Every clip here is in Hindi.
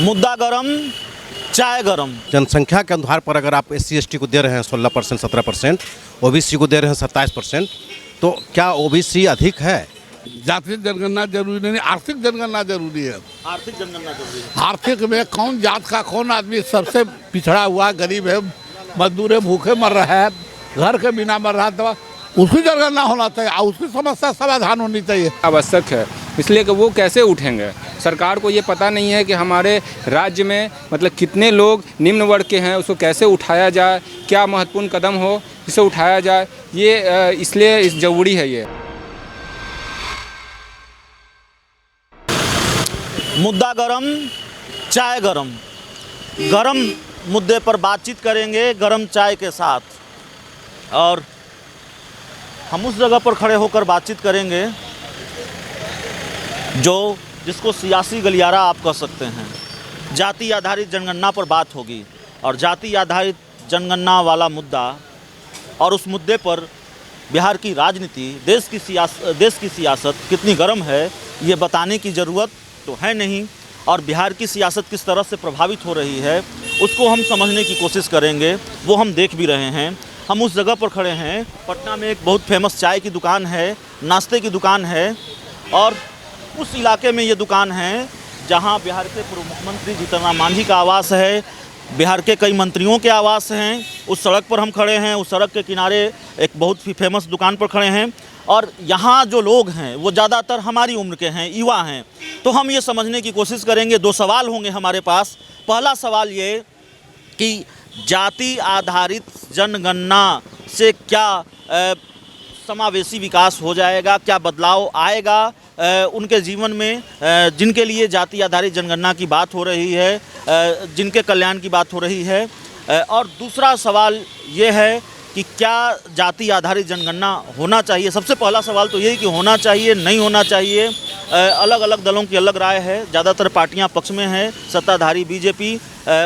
मुद्दा गरम, चाय गरम। जनसंख्या के आधार पर अगर आप SC/ST को दे रहे हैं 16%, 17%, OBC को दे रहे हैं 27%, तो क्या OBC अधिक है? जातीय जनगणना जरूरी नहीं, आर्थिक जनगणना जरूरी है। आर्थिक जनगणना जरूरी है। आर्थिक में कौन जात का कौन आदमी सबसे पिछड़ा हुआ, गरीब है, मजदूर है, भूखे मर रहा है, घर के बिना मर रहा है, तो उसकी जनगणना होना चाहिए और उसकी समस्या समाधान होनी चाहिए। आवश्यक है, इसलिए कि वो कैसे उठेंगे। सरकार को ये पता नहीं है कि हमारे राज्य में मतलब कितने लोग निम्न वर्ग के हैं, उसको कैसे उठाया जाए, क्या महत्वपूर्ण कदम हो जिसे उठाया जाए, ये इसलिए इस जरूरी है ये। मुद्दा गरम, चाय गरम। गरम मुद्दे पर बातचीत करेंगे गरम चाय के साथ, और हम उस जगह पर खड़े होकर बातचीत करेंगे जिसको सियासी गलियारा आप कह सकते हैं। जाति आधारित जनगणना पर बात होगी, और जाति आधारित जनगणना वाला मुद्दा और उस मुद्दे पर बिहार की राजनीति, देश की सियासत कितनी गर्म है, ये बताने की ज़रूरत तो है नहीं। और बिहार की सियासत किस तरह से प्रभावित हो रही है उसको हम समझने की कोशिश करेंगे, वो हम देख भी रहे हैं। हम उस जगह पर खड़े हैं, पटना में एक बहुत फेमस चाय की दुकान है, नाश्ते की दुकान है, और उस इलाके में ये दुकान है जहां बिहार के पूर्व मुख्यमंत्री जीतन राम मांझी का आवास है, बिहार के कई मंत्रियों के आवास हैं। उस सड़क पर हम खड़े हैं, उस सड़क के किनारे एक बहुत ही फेमस दुकान पर खड़े हैं, और यहाँ जो लोग हैं वो ज़्यादातर हमारी उम्र के हैं, युवा हैं। तो हम ये समझने की कोशिश करेंगे। दो सवाल होंगे हमारे पास। पहला सवाल ये कि जाति आधारित जनगणना से क्या समावेशी विकास हो जाएगा, क्या बदलाव आएगा उनके जीवन में, जिनके लिए जाति आधारित जनगणना की बात हो रही है, जिनके कल्याण की बात हो रही है। और दूसरा सवाल ये है कि क्या जाति आधारित जनगणना होना चाहिए। सबसे पहला सवाल तो यही कि होना चाहिए, नहीं होना चाहिए। अलग अलग दलों की अलग राय है, ज़्यादातर पार्टियां पक्ष में हैं, सत्ताधारी BJP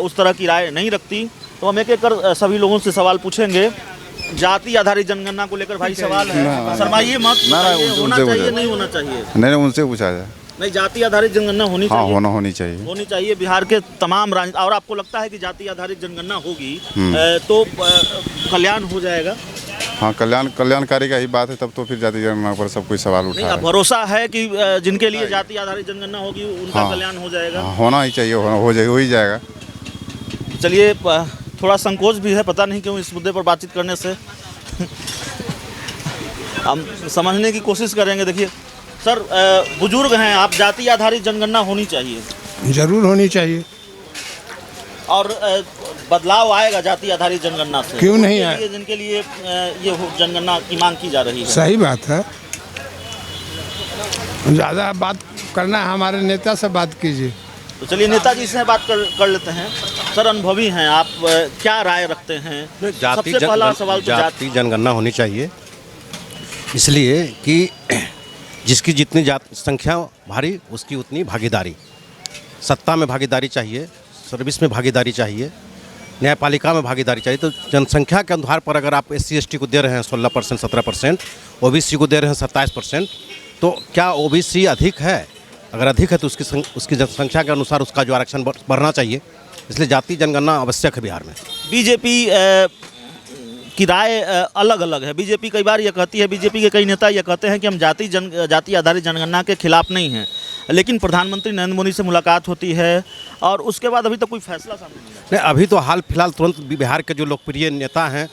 उस तरह की राय नहीं रखती। तो हम एक एक कर सभी लोगों से सवाल पूछेंगे। जाति आधारित जनगणना को लेकर भाई सवाल है, शर्माइए मत, होना चाहिए नहीं होना चाहिए? नहीं, उनसे पूछा जाए। नहीं, जाति आधारित जनगणना होनी चाहिए। होनी चाहिए। बिहार के तमाम और आपको लगता है कि जाति आधारित जनगणना होगी तो कल्याण हो जाएगा? हाँ, कल्याणकारी का ही बात है, तब तो फिर जाति जनगणना पर सब कोई सवाल उठा है। भरोसा है कि जिनके लिए जाति आधारित जनगणना होगी उनका कल्याण हो जाएगा? होना ही चाहिए, हो ही जाएगा। चलिए, थोड़ा संकोच भी है, पता नहीं क्यों इस मुद्दे पर बातचीत करने से। हम समझने की कोशिश करेंगे। देखिए सर, बुजुर्ग हैं आप, जाति आधारित जनगणना होनी चाहिए? जरूर होनी चाहिए। और बदलाव आएगा जाति आधारित जनगणना से? क्यों नहीं आए? जिनके लिए ये जनगणना की मांग की जा रही है। सही बात है। ज़्यादा बात करना है, हमारे नेता से बात कीजिए। तो चलिए नेताजी से बात कर लेते हैं। सर, अनुभवी हैं आप, क्या राय रखते हैं? सबसे पहला सवाल तो जाति जनगणना होनी चाहिए, इसलिए कि जिसकी जितनी संख्या भारी उसकी उतनी भागीदारी। सत्ता में भागीदारी चाहिए, सर्विस में भागीदारी चाहिए, न्यायपालिका में भागीदारी चाहिए। तो जनसंख्या के आधार पर अगर आप SC/ST को दे रहे हैं 16%, 17%, OBC को दे रहे हैं 27%, तो क्या OBC अधिक है? अगर अधिक है तो उसकी जनसंख्या के अनुसार उसका जो आरक्षण बढ़ना चाहिए। इसलिए जाति जनगणना आवश्यक है बिहार में। BJP की राय अलग अलग है। BJP कई बार यह कहती है, BJP के कई नेता यह कहते हैं कि हम जाति आधारित जनगणना के खिलाफ नहीं हैं, लेकिन प्रधानमंत्री नरेंद्र मोदी से मुलाकात होती है और उसके बाद अभी तक कोई फैसला सामने नहीं आया। अभी तो हाल फिलहाल तुरंत बिहार के जो लोकप्रिय नेता हैं,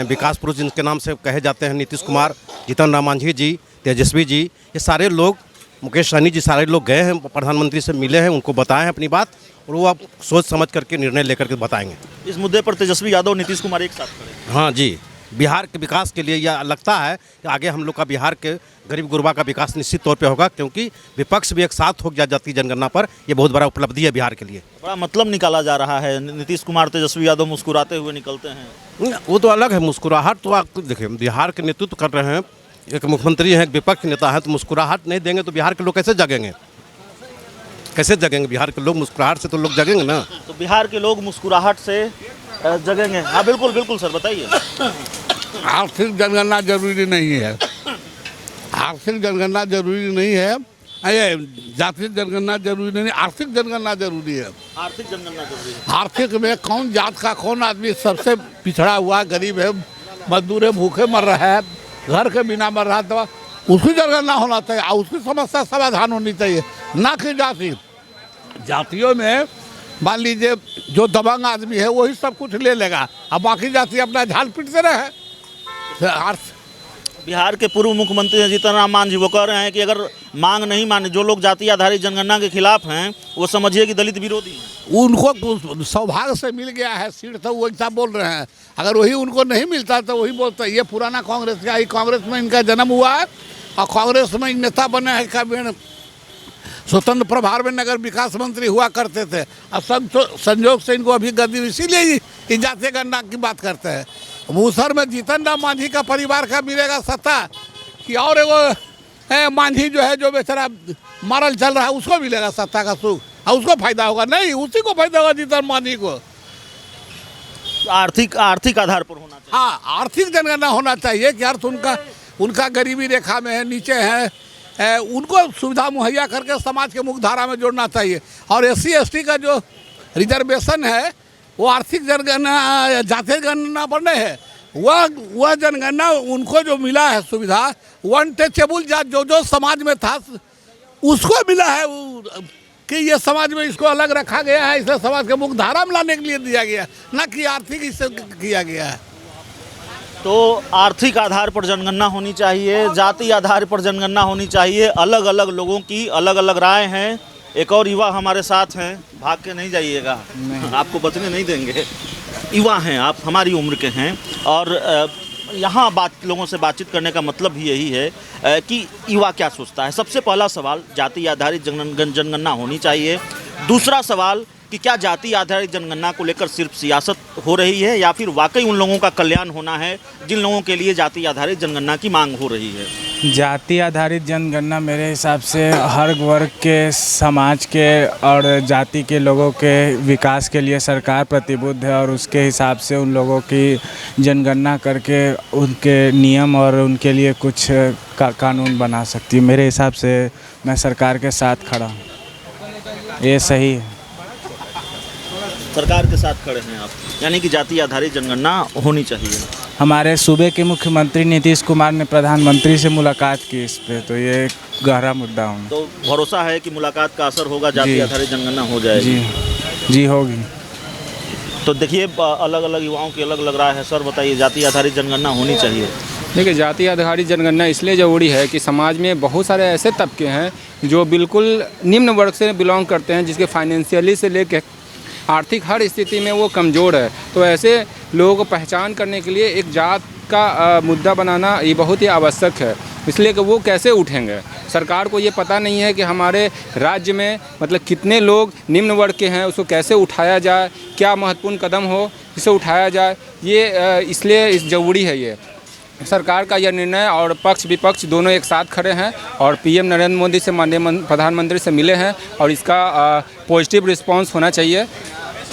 विकास पुरुष जिनके नाम से कहे जाते हैं, नीतीश कुमार, जीतन राम मांझी जी, तेजस्वी जी, ये सारे लोग, मुकेश सहनी जी, सारे लोग गए हैं, प्रधानमंत्री से मिले हैं, उनको बताए हैं अपनी बात, और वो आप सोच समझ करके निर्णय लेकर के बताएंगे। इस मुद्दे पर तेजस्वी यादव, नीतीश कुमार एक साथ खड़े। हाँ जी, बिहार के विकास के लिए यह लगता है कि आगे हम लोग का बिहार के गरीब गुरबा का विकास निश्चित तौर पे होगा, क्योंकि विपक्ष भी एक साथ हो गया जाति जनगणना पर। यह बहुत बड़ा उपलब्धि है बिहार के लिए। बड़ा मतलब निकाला जा रहा है। नीतीश कुमार, तेजस्वी यादव मुस्कुराते हुए निकलते हैं। वो तो अलग है, मुस्कुराहट तो आप देखिए, बिहार के नेतृत्व कर रहे हैं, एक मुख्यमंत्री हैं, एक विपक्ष नेता है, तो मुस्कुराहट नहीं देंगे तो बिहार के लोग कैसे जगेंगे? बिहार के लोग मुस्कुराहट से तो लोग जगेंगे ना। तो बिहार के लोग मुस्कुराहट से जगेंगे। हाँ बिल्कुल बिल्कुल सर, बताइए। आर्थिक जनगणना जरूरी नहीं है। आर्थिक जनगणना जरूरी नहीं है। ये जातीय जनगणना जरूरी नहीं, आर्थिक जनगणना जरूरी है। आर्थिक जनगणना जरूरी है। आर्थिक में कौन जात का कौन आदमी सबसे पिछड़ा हुआ गरीब है, मजदूर है, भूखे मर रहा है, घर के बिना मर रहा है, तो उसकी जनगणना होना चाहिए और उसकी समस्या समाधान होनी चाहिए, ना कि जाति। जातियों में मान लीजिए जो दबंग आदमी है वही सब कुछ ले लेगा, अब बाकी जाति अपना झाल पीटते रहे। बिहार के पूर्व मुख्यमंत्री जीतन राम मांझी वो कह रहे हैं कि अगर मांग नहीं माने, जो लोग जाति आधारित जनगणना के खिलाफ हैं वो समझिए कि दलित विरोधी हैं। उनको सौभाग्य से मिल गया है सीट, तो वो ऐसा बोल रहे हैं। अगर वही उनको नहीं मिलता तो वही बोलता ये पुराना कांग्रेस का ही, कांग्रेस में इनका जन्म हुआ है और कांग्रेस में नेता बने हैं। कभी स्वतंत्र प्रभार में नगर विकास मंत्री हुआ करते थे, अब संजोग से इनको अभी गद्दी, इसीलिए जातीय गणना की बात करते हैं। मूसर में जीतन राम मांझी का परिवार का मिलेगा सत्ता कि और एगो मांझी जो है, जो बेचारा मरल चल रहा है, उसको मिलेगा सत्ता का सुख और उसको फायदा होगा? नहीं, उसी को फायदा होगा जीतन मांझी को। आर्थिक आधार पर होना चाहिए। हाँ, आर्थिक जनगणना होना चाहिए कि अर्थ उनका गरीबी रेखा में है, नीचे है, उनको सुविधा मुहैया करके समाज के मुख्य धारा में जोड़ना चाहिए। और SC ST का जो रिजर्वेशन है वो आर्थिक जनगणना, जातीय जनगणना पर नहीं है। वह जनगणना उनको जो मिला है सुविधा, अनटचेबल जात जो समाज में था उसको मिला है कि ये समाज में इसको अलग रखा गया है, इसे समाज के मुख्य धारा में लाने के लिए दिया गया, ना कि आर्थिक इससे किया गया है। तो आर्थिक आधार पर जनगणना होनी चाहिए, जाति आधार पर जनगणना होनी चाहिए। अलग अलग लोगों की अलग अलग राय हैं। एक और युवा हमारे साथ हैं, भाग के नहीं जाइएगा, आपको बचने नहीं देंगे। युवा हैं आप, हमारी उम्र के हैं, और यहाँ लोगों से बातचीत करने का मतलब भी यही है कि युवा क्या सोचता है। सबसे पहला सवाल, जाति आधारित जनगणना होनी चाहिए। दूसरा सवाल कि क्या जाति आधारित जनगणना को लेकर सिर्फ सियासत हो रही है या फिर वाकई उन लोगों का कल्याण होना है जिन लोगों के लिए जाति आधारित जनगणना की मांग हो रही है। जाति आधारित जनगणना मेरे हिसाब से हर वर्ग के, समाज के और जाति के लोगों के विकास के लिए सरकार प्रतिबद्ध है और उसके हिसाब से उन लोगों की जनगणना करके उनके नियम और उनके लिए कुछ कानून बना सकती है। मेरे हिसाब से मैं सरकार के साथ खड़ा हूँ, ये सही है। सरकार के साथ खड़े हैं आप, यानी कि जाति आधारित जनगणना होनी चाहिए। हमारे सूबे के मुख्यमंत्री नीतीश कुमार ने प्रधानमंत्री से मुलाकात की इस पे, तो ये एक गहरा मुद्दा हूँ। तो भरोसा है कि मुलाकात का असर होगा, जाति आधारित जनगणना हो जाएगी? जी होगी। तो देखिए, अलग अलग युवाओं की अलग अलग राय है। सर बताइए, जाति आधारित जनगणना होनी चाहिए? देखिए, जाति आधारित जनगणना इसलिए ज़रूरी है कि समाज में बहुत सारे ऐसे तबके हैं जो बिल्कुल निम्न वर्ग से बिलोंग करते हैं, जिसके फाइनेंशियली से लेकर आर्थिक हर स्थिति में वो कमज़ोर है। तो ऐसे लोगों को पहचान करने के लिए एक जात का मुद्दा बनाना ये बहुत ही आवश्यक है, इसलिए कि वो कैसे उठेंगे। सरकार को ये पता नहीं है कि हमारे राज्य में मतलब कितने लोग निम्न वर्ग के हैं, उसको कैसे उठाया जाए, क्या महत्वपूर्ण कदम हो इसे उठाया जाए, ये इसलिए ज़रूरी है। ये सरकार का यह निर्णय और पक्ष विपक्ष दोनों एक साथ खड़े हैं और PM नरेंद्र मोदी से माननीय प्रधानमंत्री से मिले हैं और इसका पॉजिटिव रिस्पांस होना चाहिए।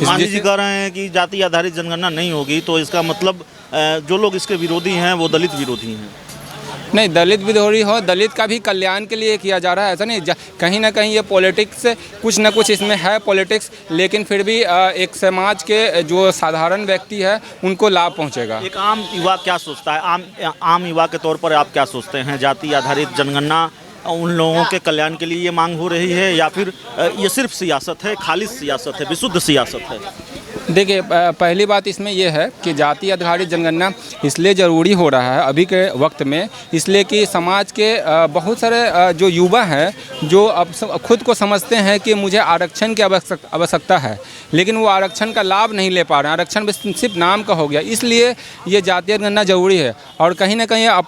मांझी जी कह रहे हैं कि जाति आधारित जनगणना नहीं होगी तो इसका मतलब जो लोग इसके विरोधी हैं वो दलित विरोधी हैं। नहीं, दलित विरोधी हो, दलित का भी कल्याण के लिए किया जा रहा है, ऐसा नहीं। कहीं ना कहीं ये पॉलिटिक्स, कुछ ना कुछ इसमें है पॉलिटिक्स, लेकिन फिर भी एक समाज के जो साधारण व्यक्ति है उनको लाभ पहुंचेगा। एक आम युवा क्या सोचता है? आम युवा के तौर पर आप क्या सोचते हैं? जाति आधारित जनगणना उन लोगों के कल्याण के लिए ये मांग हो रही है या फिर ये सिर्फ सियासत है, खालिश सियासत है, विशुद्ध सियासत है? देखिए, पहली बात इसमें यह है कि जाति आधारित जनगणना इसलिए ज़रूरी हो रहा है अभी के वक्त में, इसलिए कि समाज के बहुत सारे जो युवा हैं जो अब खुद को समझते हैं कि मुझे आरक्षण की आवश्यकता है, लेकिन वो आरक्षण का लाभ नहीं ले पा रहे हैं। आरक्षण सिर्फ नाम का हो गया, इसलिए ये जातीय जनगणना ज़रूरी है। और कहीं ना कहीं अब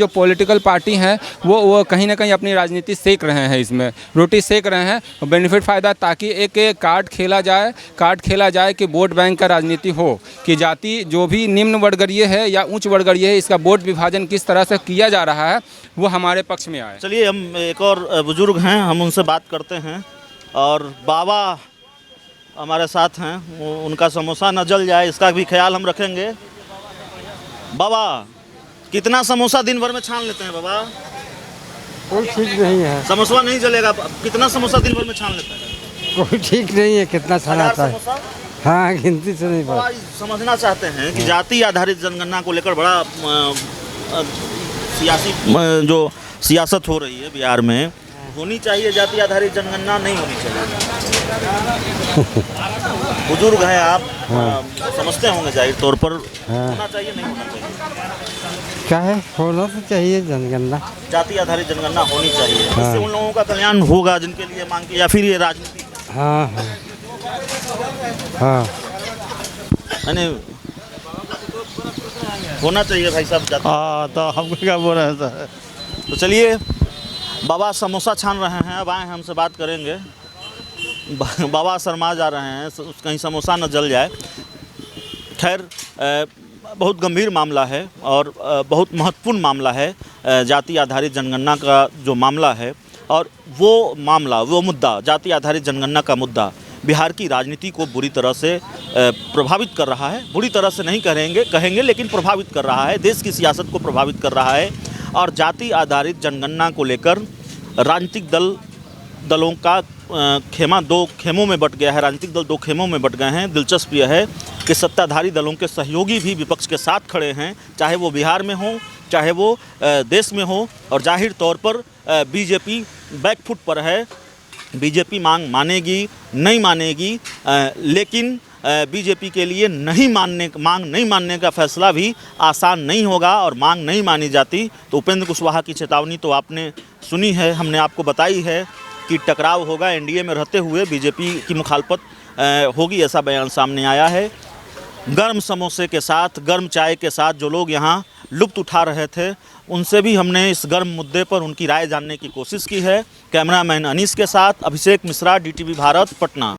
पॉलिटिकल पार्टी हैं वो कहीं ना कहीं अपनी राजनीति सेक रहे हैं, इसमें रोटी सेक रहे हैं, बेनिफिट फ़ायदा, ताकि एक कार्ड खेला जाए कि वोट बैंक का राजनीति हो, कि जाति जो भी निम्न वर्गीय है या उच्च वर्गीय है, इसका वोट विभाजन किस तरह से किया जा रहा है वो हमारे पक्ष में आए। चलिए, हम एक और बुजुर्ग हैं, हम उनसे बात करते हैं। और बाबा हमारे साथ हैं, उनका समोसा न जल जाए इसका भी ख्याल हम रखेंगे। बाबा, कितना समोसा दिन भर में छान लेते हैं बाबा? कोई ठीक नहीं है, समोसा नहीं चलेगा। कितना समोसा दिन भर में छान लेता है? कोई ठीक नहीं है, कितना छाना 1000 आता है। समोसा? हाँ, गिनती से नहीं पड़ा। आज समझना चाहते हैं कि जाति आधारित जनगणना को लेकर बड़ा सियासी जो सियासत हो रही है बिहार में, होनी चाहिए जाति आधारित जनगणना, नहीं होनी चाहिए? बुजुर्ग हैं आप, समझते होंगे जाहिर तौर पर, होना चाहिए नहीं होना चाहिए? क्या है, होना तो चाहिए जनगणना। जाति आधारित जनगणना होनी चाहिए, इससे उन लोगों का कल्याण होगा जिनके लिए मांग की, या फिर ये राजनीति हाँ हाँ हाँ, यानी होना चाहिए भाई साहब जाति। हाँ, तो हमको क्या बोल रहे हैं सर? तो चलिए, बाबा समोसा छान रहे हैं, अब आए हैं हमसे बात करेंगे। बाबा शर्मा जा रहे हैं, कहीं समोसा न जल जाए। खैर, बहुत गंभीर मामला है और बहुत महत्वपूर्ण मामला है जाति आधारित जनगणना का जो मामला है, और वो मुद्दा, जाति आधारित जनगणना का मुद्दा बिहार की राजनीति को बुरी तरह से प्रभावित कर रहा है। बुरी तरह से नहीं कहेंगे लेकिन प्रभावित कर रहा है, देश की सियासत को प्रभावित कर रहा है। और जाति आधारित जनगणना को लेकर राजनीतिक दलों का खेमा दो खेमों में बट गया है। राजनीतिक दल दो खेमों में बट गए हैं। दिलचस्प यह है कि सत्ताधारी दलों के सहयोगी भी विपक्ष के साथ खड़े हैं, चाहे वो बिहार में हो, चाहे वो देश में हो। और जाहिर तौर पर बीजेपी बैकफुट पर है। बीजेपी मांग मानेगी नहीं मानेगी, लेकिन बीजेपी के लिए मांग नहीं मानने का फैसला भी आसान नहीं होगा। और मांग नहीं मानी जाती तो उपेंद्र कुशवाहा की चेतावनी तो आपने सुनी है, हमने आपको बताई है कि टकराव होगा, एनडीए में रहते हुए बीजेपी की मुखालफत होगी, ऐसा बयान सामने आया है। गर्म समोसे के साथ, गर्म चाय के साथ जो लोग यहाँ लुत्फ़ उठा रहे थे, उनसे भी हमने इस गर्म मुद्दे पर उनकी राय जानने की कोशिश की है। कैमरामैन अनीस के साथ अभिषेक मिश्रा, DTV भारत, पटना।